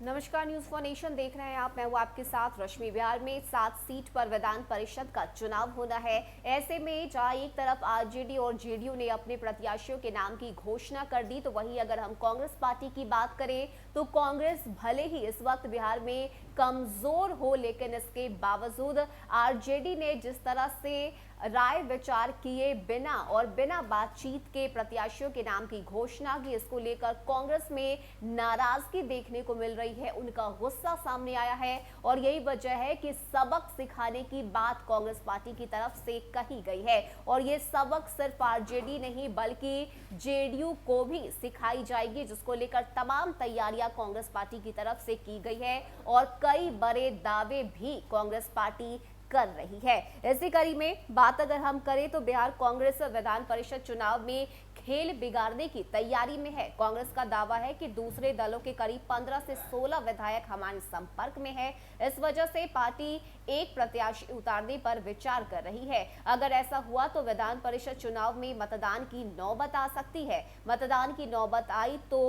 नमस्कार, news for nation देख रहे हैं आप। मैं हूँ आपके साथ रश्मि। बिहार में 7 सीट पर विधान परिषद का चुनाव होना है। ऐसे में जहां एक तरफ आरजेडी और जेडीयू ने अपने प्रत्याशियों के नाम की घोषणा कर दी, तो वहीं अगर हम कांग्रेस पार्टी की बात करें तो कांग्रेस भले ही इस वक्त बिहार में कमजोर हो, लेकिन इसके बावजूद आरजेडी ने जिस तरह से राय विचार किए बिना और बिना बातचीत के प्रत्याशियों के नाम की घोषणा की, इसको लेकर कांग्रेस में नाराजगी देखने को मिल रही है। उनका गुस्सा सामने आया है और यही वजह है कि सबक सिखाने की बात कांग्रेस पार्टी की तरफ से कही गई है और ये सबक सिर्फ आरजेडी नहीं बल्कि जेडीयू को भी सिखाई जाएगी, जिसको लेकर तमाम तैयारियां कांग्रेस पार्टी की तरफ से की गई है और कई बड़े दावे भी कांग्रेस पार्टी कर रही है। इसी कड़ी में बात अगर हम करें तो बिहार कांग्रेस विधान परिषद चुनाव में खेल बिगाड़ने की तैयारी में है। कांग्रेस का दावा है कि दूसरे दलों के करीब 15 से 16 विधायक हमारे संपर्क में है। इस वजह से पार्टी एक प्रत्याशी उतारने पर विचार कर रही है। अगर ऐसा हुआ तो विधान परिषद चुनाव में मतदान की नौबत आ सकती है। मतदान की नौबत आई तो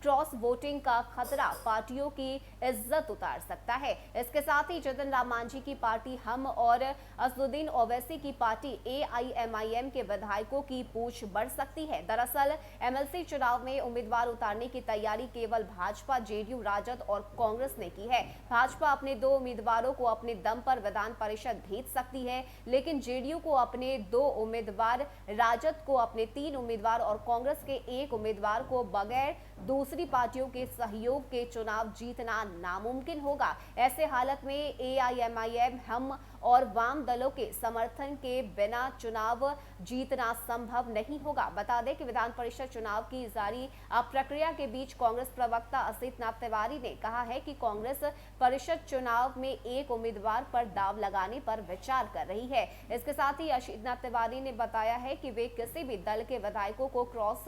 क्रॉस वोटिंग का खतरा पार्टियों की इज्जत उतार सकता है। इसके साथ ही जितिन राम मांझी की पार्टी हम और असदुद्दीन ओवैसी की पार्टी एआईएमआईएम के विधायकों की पूछ बढ़ सकती है। दरअसल एमएलसी चुनाव में उम्मीदवार उतारने की तैयारी केवल भाजपा, जेडीयू, राजद और कांग्रेस ने की है। भाजपा अपने 2 उम्मीदवारों को अपने दम पर विधान परिषद भेज सकती है, लेकिन जेडीयू को अपने 2 उम्मीदवार, राजद को अपने 3 उम्मीदवार और कांग्रेस के 1 उम्मीदवार को बगैर दूसरी पार्टियों के सहयोग के चुनाव जीतना नामुमकिन होगा। ऐसे हालत में एआईएमआईएम, हम और वाम दलों के समर्थन के बिना चुनाव जीतना संभव नहीं होगा। बता दें कि विधान परिषद चुनाव की जारी प्रक्रिया के बीच कांग्रेस प्रवक्ता असित नाथ तिवारी ने कहा है कि कांग्रेस परिषद चुनाव में एक उम्मीदवार पर दाव लगाने पर विचार कर रही है। इसके साथ ही असित नाथ तिवारी ने बताया है कि वे किसी भी दल के विधायकों को क्रॉस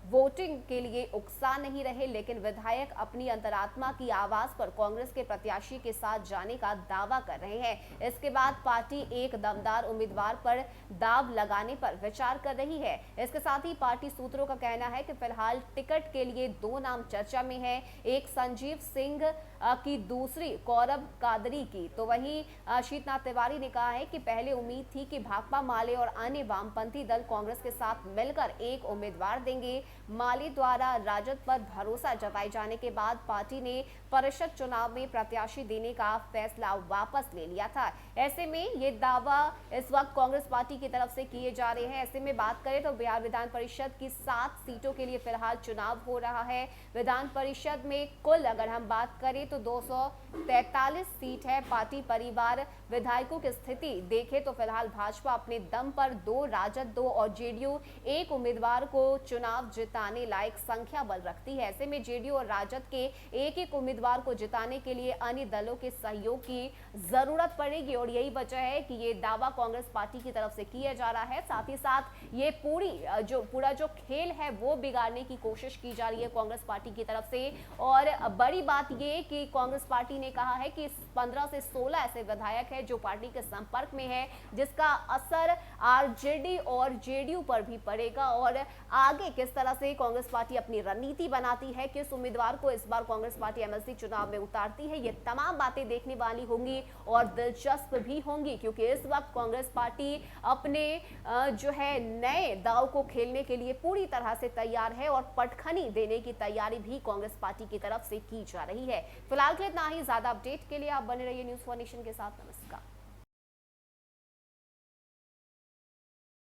वोटिंग के लिए उकसा नहीं रहे, लेकिन विधायक अपनी अंतरात्मा की आवाज पर कांग्रेस के प्रत्याशी के साथ जाने का दावा कर रहे हैं। इसके बाद पार्टी एक दमदार उम्मीदवार पर दाव लगाने पर विचार कर रही है। इसके साथ ही पार्टी सूत्रों का कहना है कि फिलहाल टिकट के लिए 2 नाम चर्चा में है, एक संजीव सिंह की, दूसरी कौरब कादरी की। तो वहीं शीतनाथ तिवारी ने कहा है कि पहले उम्मीद थी कि भाकपा माले और अन्य वामपंथी दल कांग्रेस के साथ मिलकर एक उम्मीदवार देंगे। माले द्वारा राजद पर भरोसा जताए जाने के बाद पार्टी ने परिषद चुनाव में प्रत्याशी देने का फैसला वापस ले लिया था। ऐसे में ये दावा इस वक्त कांग्रेस पार्टी की तरफ से किए जा रहे हैं। ऐसे में बात करें तो बिहार विधान परिषद की 7 सीटों के लिए फिलहाल चुनाव हो रहा है। विधान परिषद में कुल अगर हम बात करें तो 243 सीट है। पार्टी परिवार विधायकों की स्थिति देखें तो फिलहाल भाजपा अपने दम पर 2, राजद 2 और जेडीयू 1 उम्मीदवार को चुनाव जिताने लायक संख्या बल रखती है। ऐसे में जेडीयू और राजद के एक उम्मीदवार को जिताने के लिए अन्य दलों के सहयोग की जरूरत पड़ेगी और यही वजह है कि ये दावा कांग्रेस पार्टी की तरफ से किया जा रहा है। साथ ही साथ ये पूरा जो खेल है वो बिगाड़ने की कोशिश की जा रही है कांग्रेस पार्टी की तरफ से। और बड़ी बात ये कि कांग्रेस पार्टी ने कहा है कि 15 से 16 ऐसे विधायक हैं जो पार्टी के संपर्क में है, जिसका असर आरजेडी और जेडीयू पर भी पड़ेगा और आगे किस तरह से कांग्रेस पार्टी अपनी रणनीति बनाती है, किस उम्मीदवार को इस बार कांग्रेस पार्टी एमएलसी चुनाव में उतारती है, ये तमाम बातें देखने वाली होंगी और दिलचस्प भी होंगी, क्योंकि इस वक्त कांग्रेस पार्टी अपने जो है नए दाव को खेलने के लिए पूरी तरह से तैयार है और पटखनी देने की तैयारी भी कांग्रेस पार्टी की तरफ से की जा रही है। फिलहाल के लिए इतना ही। ज्यादा अपडेट के लिए आप बने रहिए न्यूज फॉर नेशन के साथ। नमस्कार।